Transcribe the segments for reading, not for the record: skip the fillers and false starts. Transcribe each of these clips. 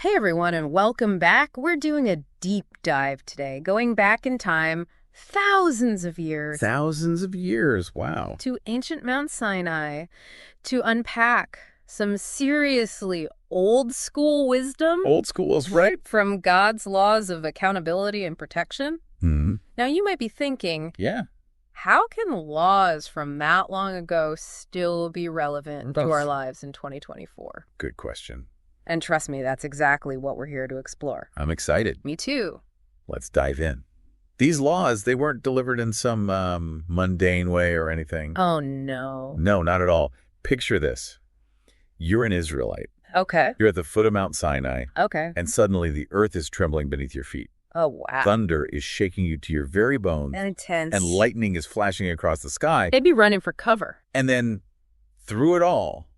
Hey everyone, and welcome back. We're doing a deep dive today, going back in time thousands of years Thousands of years. Wow. to ancient Mount Sinai to unpack some seriously old school wisdom Old school is right. from God's laws of accountability and protection. Hmm. Now you might be thinking, Yeah. how can laws from that long ago still be relevant to Oof. our lives in 2024? Good question. And trust me, that's exactly what we're here to explore. I'm excited. Me too. Let's dive in. These laws, they weren't delivered in some mundane way or anything. Oh, no. No, not at all. Picture this. You're an Israelite. Okay. You're at the foot of Mount Sinai, Okay. and suddenly the earth is trembling beneath your feet. Oh, wow. Thunder is shaking you to your very bones, Intense. and lightning is flashing across the sky. They'd be running for cover. And then, through it all,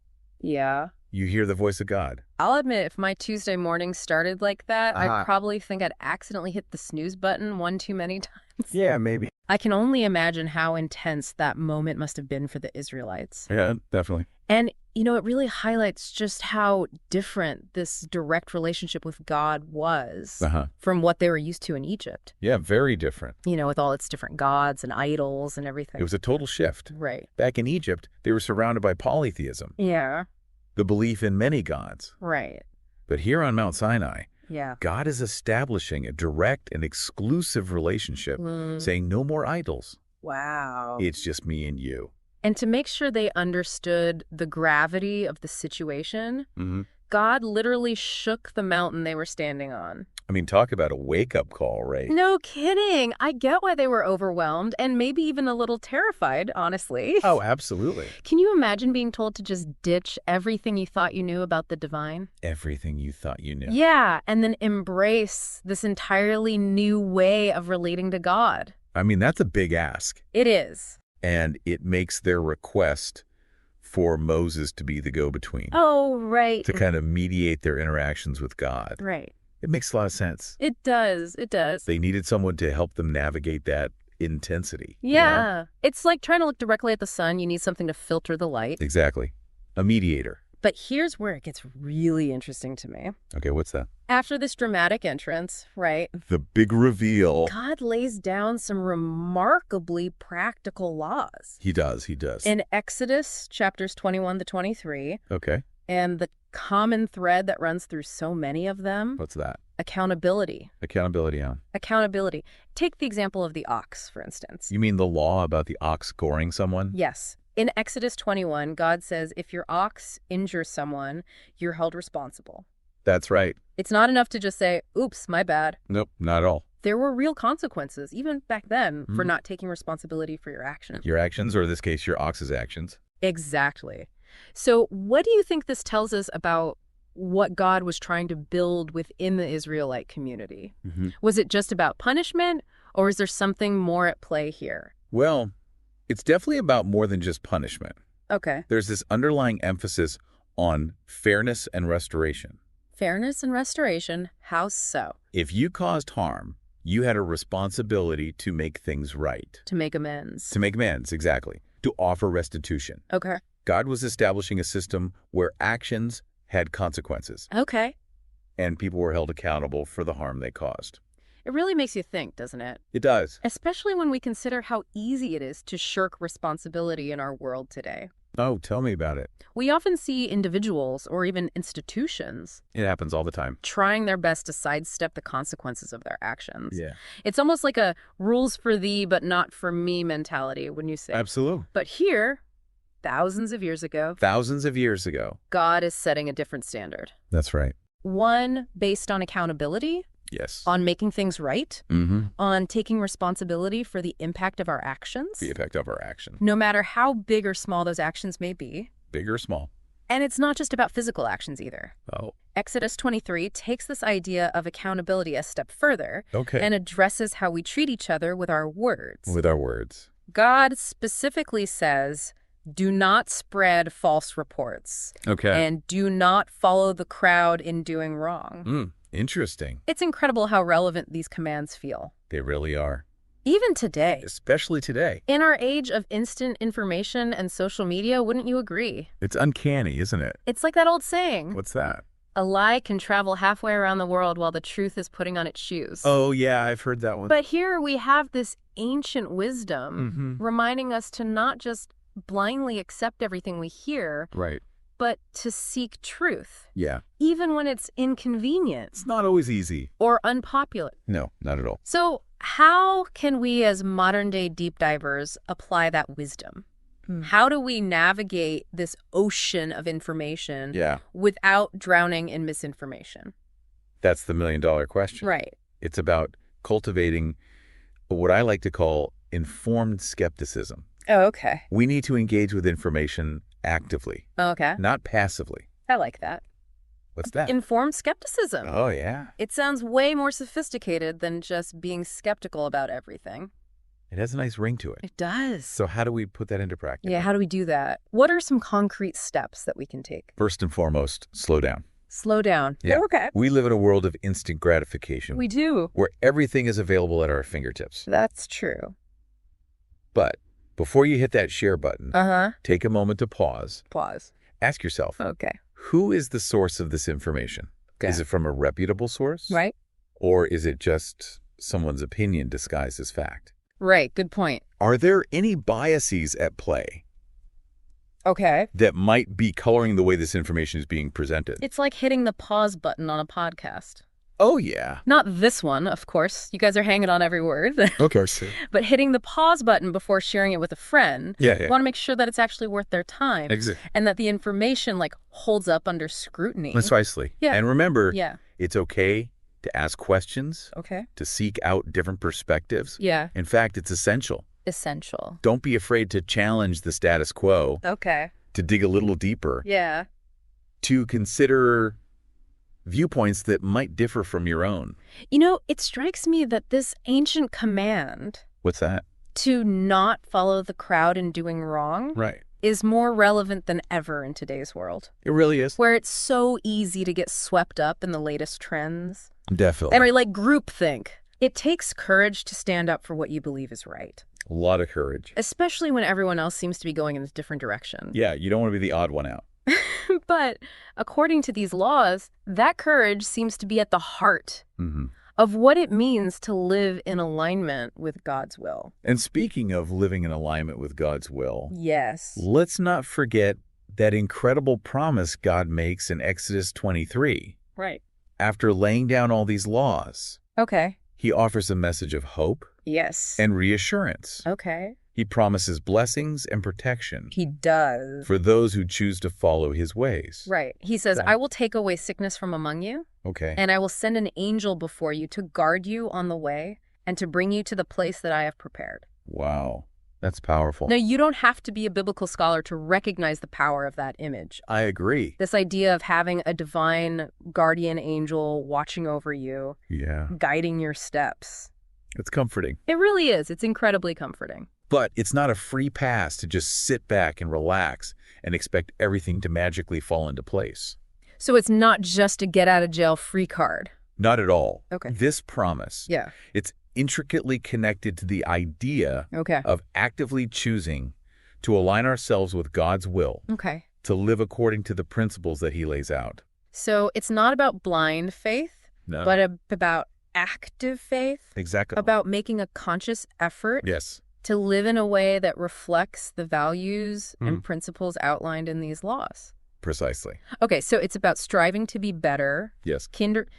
Yeah. you hear the voice of God. I'll admit, if my Tuesday morning started like that, I'd probably think I'd accidentally hit the snooze button one too many times. Yeah, maybe. I can only imagine how intense that moment must have been for the Israelites. Yeah, definitely. And, it really highlights just how different this direct relationship with God was from what they were used to in Egypt. Yeah, very different. With all its different gods and idols and everything. It was a total shift. Right. Back in Egypt, they were surrounded by polytheism, Yeah. the belief in many gods. Right. But here on Mount Sinai, Yeah. God is establishing a direct and exclusive relationship, saying no more idols. Wow. It's just me and you. And to make sure they understood the gravity of the situation, God literally shook the mountain they were standing on. I mean, talk about a wake-up call, right? No kidding. I get why they were overwhelmed and maybe even a little terrified, honestly. Oh, absolutely. Can you imagine being told to just ditch everything you thought you knew about the divine? Everything you thought you knew. Yeah, and then embrace this entirely new way of relating to God. I mean, that's a big ask. It is. And it makes their request for Moses to be the go-between. Oh, right. To kind of mediate their interactions with God. Right. It makes a lot of sense. It does. It does. They needed someone to help them navigate that intensity. Yeah. It's like trying to look directly at the sun. You need something to filter the light. Exactly. A mediator. But here's where it gets really interesting to me. Okay, what's that? After this dramatic entrance, right? The big reveal. God lays down some remarkably practical laws. He does. In Exodus chapters 21 to 23. Okay. And the common thread that runs through so many of them. What's that? Accountability. Accountability on. Accountability. Take the example of the ox, for instance. You mean the law about the ox goring someone? Yes. In Exodus 21, God says if your ox injures someone, you're held responsible. That's right. It's not enough to just say, oops, my bad. Nope, not at all. There were real consequences, even back then, for not taking responsibility for your actions. Your actions, or in this case, your ox's actions. Exactly. So what do you think this tells us about what God was trying to build within the Israelite community? Was it just about punishment, or is there something more at play here? Well, it's definitely about more than just punishment. Okay. There's this underlying emphasis on fairness and restoration. Fairness and restoration, how so? If you caused harm, you had a responsibility to make things right. To make amends. To make amends, exactly. To offer restitution. Okay. God was establishing a system where actions had consequences. Okay. And people were held accountable for the harm they caused. It really makes you think, doesn't it? It does. Especially when we consider how easy it is to shirk responsibility in our world today. Oh, tell me about it. We often see individuals or even institutions It happens all the time. trying their best to sidestep the consequences of their actions. Yeah. It's almost like a rules for thee but not for me mentality, wouldn't you say? Absolutely. But here, thousands of years ago, God is setting a different standard. That's right. One based on accountability, Yes. on making things right, on taking responsibility for the impact of our actions. The effect of our action. No matter how big or small those actions may be. Big or small. And it's not just about physical actions either. Oh. Exodus 23 takes this idea of accountability a step further and addresses how we treat each other with our words. With our words. God specifically says, do not spread false reports. Okay. And do not follow the crowd in doing wrong. Interesting. It's incredible how relevant these commands feel. They really are. Even today. Especially today. In our age of instant information and social media, wouldn't you agree? It's uncanny, isn't it? It's like that old saying. What's that? A lie can travel halfway around the world while the truth is putting on its shoes. Oh, yeah, I've heard that one. But here we have this ancient wisdom reminding us to not just blindly accept everything we hear, Right. but to seek truth, Yeah. even when it's inconvenient It's not always easy. or unpopular. No, not at all. So how can we as modern-day deep divers apply that wisdom? How do we navigate this ocean of information Yeah. without drowning in misinformation? That's the million-dollar question. Right. It's about cultivating what I like to call informed skepticism. Oh, okay. We need to engage with information actively, Okay. not passively. I like that. What's that? Informed skepticism. Oh, yeah. It sounds way more sophisticated than just being skeptical about everything. It has a nice ring to it. It does. So how do we put that into practice? Yeah, how do we do that? What are some concrete steps that we can take? First and foremost, slow down. Slow down. Yeah. Okay. We live in a world of instant gratification We do. where everything is available at our fingertips. That's true. But before you hit that share button, Uh-huh. take a moment to pause. Pause. Ask yourself, Okay. who is the source of this information? Okay. Is it from a reputable source? Right? Or is it just someone's opinion disguised as fact? Right. Good point. Are there any biases at play Okay. that might be coloring the way this information is being presented? It's like hitting the pause button on a podcast. Oh, yeah. Not this one, of course. You guys are hanging on every word. Okay. But hitting the pause button before sharing it with a friend. Yeah, You want to make sure that it's actually worth their time. Exactly. And that the information, holds up under scrutiny. Precisely. Yeah. And remember, Yeah. it's okay to ask questions, Okay. to seek out different perspectives. Yeah. In fact, it's essential. Essential. Don't be afraid to challenge the status quo, Okay. to dig a little deeper, Yeah. to consider viewpoints that might differ from your own. It strikes me that this ancient command What's that? to not follow the crowd in doing wrong Right. is more relevant than ever in today's world, It really is. where it's so easy to get swept up in the latest trends. Definitely. And like groupthink. It takes courage to stand up for what you believe is right, A lot of courage. especially when everyone else seems to be going in a different direction. Yeah, you don't want to be the odd one out. But according to these laws, that courage seems to be at the heart Mm-hmm. of what it means to live in alignment with God's will. And speaking of living in alignment with God's will, Yes. let's not forget that incredible promise God makes in Exodus 23. Right. After laying down all these laws, Okay. he offers a message of hope Yes. and reassurance. Okay. He promises blessings and protection He does. for those who choose to follow his ways. Right. He says, Okay. I will take away sickness from among you, Okay. and I will send an angel before you to guard you on the way and to bring you to the place that I have prepared. Wow. That's powerful. Now, you don't have to be a biblical scholar to recognize the power of that image. I agree. This idea of having a divine guardian angel watching over you, Yeah. guiding your steps. It's comforting. It really is. It's incredibly comforting. But it's not a free pass to just sit back and relax and expect everything to magically fall into place. So it's not just a get out of jail free card. Not at all. Okay. This promise, Yeah. it's intricately connected to the idea Okay. of actively choosing to align ourselves with God's will, Okay. to live according to the principles that he lays out. So it's not about blind faith, No. but about active faith, Exactly. about making a conscious effort Yes. to live in a way that reflects the values and principles outlined in these laws. Precisely. Okay, so it's about striving to be better, Yes.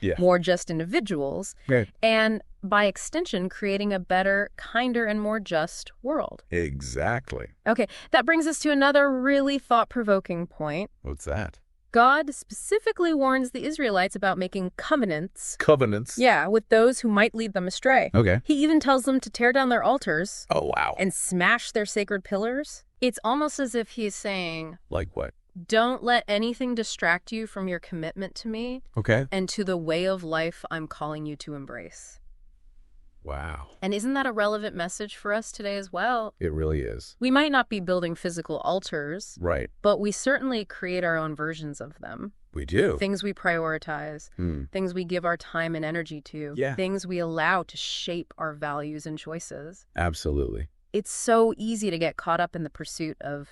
Yeah. more just individuals, Right. and by extension, creating a better, kinder, and more just world. Exactly. Okay, that brings us to another really thought-provoking point. What's that? God specifically warns the Israelites about making covenants, Covenants. with those who might lead them astray. Okay. He even tells them to tear down their altars Oh, wow. and smash their sacred pillars. It's almost as if he's saying, Like what? don't let anything distract you from your commitment to me Okay. and to the way of life I'm calling you to embrace. Wow. And isn't that a relevant message for us today as well? It really is. We might not be building physical altars, Right. but we certainly create our own versions of them. We do. Things we prioritize, things we give our time and energy to, Yeah. things we allow to shape our values and choices. Absolutely. It's so easy to get caught up in the pursuit of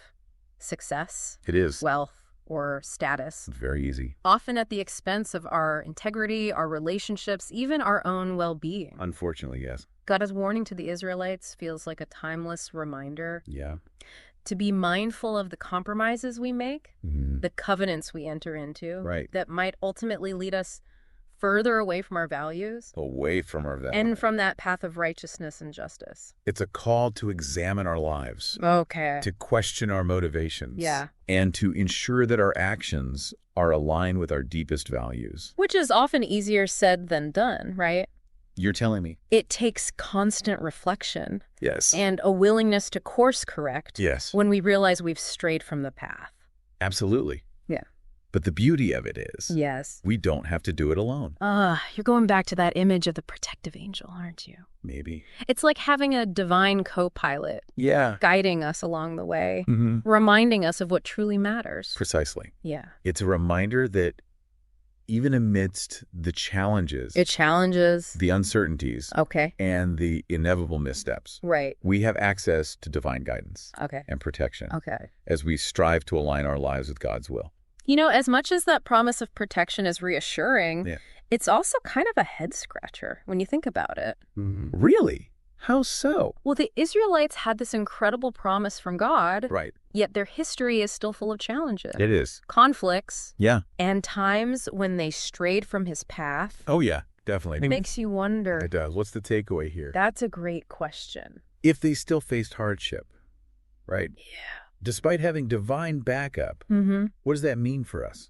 success, It is. wealth, or status, Very easy. often at the expense of our integrity, our relationships, even our own well-being. Unfortunately, yes. God's warning to the Israelites feels like a timeless reminder Yeah. to be mindful of the compromises we make, Mhm. the covenants we enter into, Right. that might ultimately lead us further away from our values Away from our value. and from that path of righteousness and justice. It's a call to examine our lives, Okay. to question our motivations, Yeah. and to ensure that our actions are aligned with our deepest values. Which is often easier said than done, right? You're telling me? It takes constant reflection Yes. and a willingness to course correct Yes. when we realize we've strayed from the path. Absolutely. Yeah. But the beauty of it is, Yes. we don't have to do it alone. You're going back to that image of the protective angel, aren't you? Maybe. It's like having a divine co-pilot Yeah. guiding us along the way, Mm-hmm. reminding us of what truly matters. Precisely. Yeah. It's a reminder that even amidst the challenges, It challenges. the uncertainties, Okay. and the inevitable missteps, Right. we have access to divine guidance Okay. and protection Okay. as we strive to align our lives with God's will. You know, as much as that promise of protection is reassuring, Yeah. it's also kind of a head scratcher when you think about it. Really? How so? Well, the Israelites had this incredible promise from God, Right. yet their history is still full of challenges, It is. conflicts, Yeah. and times when they strayed from his path. Oh, yeah. Definitely. It makes you wonder. It does. What's the takeaway here? That's a great question. If they still faced hardship, right? Yeah. Despite having divine backup, Mm-hmm. what does that mean for us?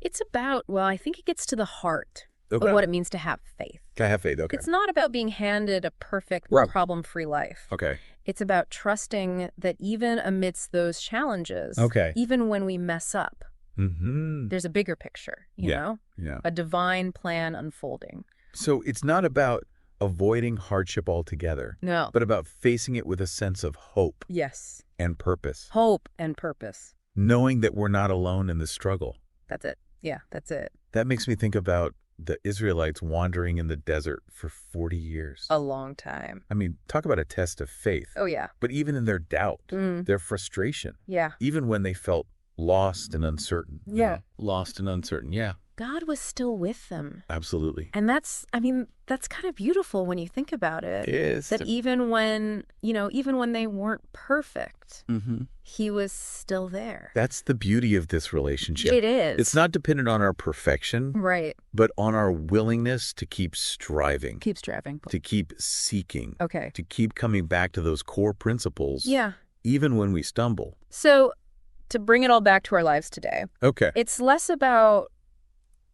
It's about, well, I think it gets to the heart Okay. of what it means to have faith. I have faith. Okay. It's not about being handed a perfect, Right. problem-free life. Okay. It's about trusting that even amidst those challenges, Okay. even when we mess up, Mm-hmm. there's a bigger picture, you Yeah. know? Yeah. A divine plan unfolding. So it's not about avoiding hardship altogether, No. but about facing it with a sense of hope Yes. and purpose, Hope and purpose. knowing that we're not alone in the struggle. That's it. Yeah, that's it. That makes me think about the Israelites wandering in the desert for 40 years. A long time. I mean, talk about a test of faith. Oh, yeah. But even in their doubt, Mm. their frustration, Yeah. even when they felt lost and uncertain. Yeah. Lost and uncertain. Yeah, God was still with them. absolutely. And that's kind of beautiful when you think about it. It is. That even when they weren't perfect, Mm-hmm. he was still there. That's the beauty of this relationship. It is. It's not dependent on our perfection, Right. but on our willingness to keep striving, Keep striving. to keep seeking, Okay. to keep coming back to those core principles, Yeah. even when we stumble. So to bring it all back to our lives today, Okay. it's less about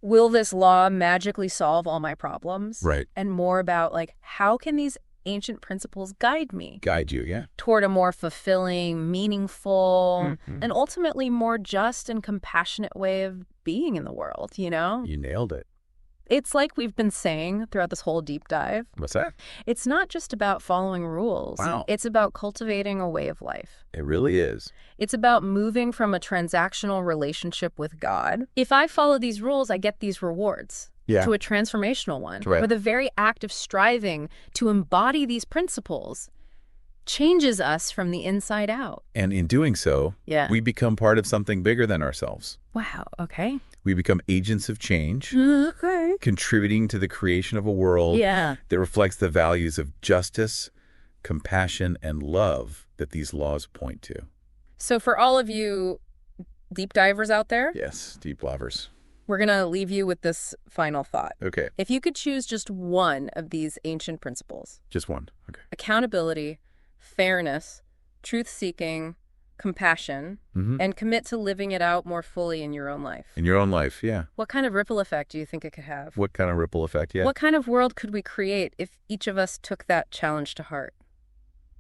will this law magically solve all my problems? Right. And more about like, how can these ancient principles guide me Guide you, yeah. toward a more fulfilling, meaningful, Mhm. and ultimately more just and compassionate way of being in the world, you know? You nailed it. It's like we've been saying throughout this whole deep dive. What's that? It's not just about following rules. Wow. It's about cultivating a way of life. It really is. It's about moving from a transactional relationship with God. If I follow these rules, I get these rewards. Yeah. To a transformational one. Right. Where the very act of striving to embody these principles changes us from the inside out. And in doing so, Yeah. we become part of something bigger than ourselves. Wow. Okay. We become agents of change, Okay. contributing to the creation of a world Yeah. that reflects the values of justice, compassion, and love that these laws point to. So for all of you deep divers out there, Yes, deep lovers. we're going to leave you with this final thought. Okay, If you could choose just one of these ancient principles, just one. Okay. accountability, fairness, truth-seeking, compassion, Mm-hmm. and commit to living it out more fully in your own life, In your own life, yeah. what kind of ripple effect do you think it could have? What kind of ripple effect? Yeah. What kind of world could we create if each of us took that challenge to heart?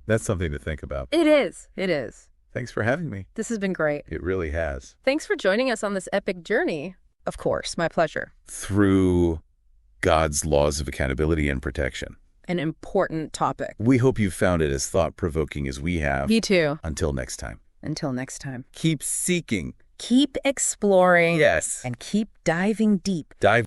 That's something to think about. It is. It is. Thanks for having me. This has been great. It really has. Thanks for joining us on this epic journey. Of course, my pleasure. Through God's laws of accountability and protection. An important topic. We hope you found it as thought-provoking as we have. Me too. Until next time. Until next time. Keep seeking. Keep exploring. Yes. And keep diving deep. Dive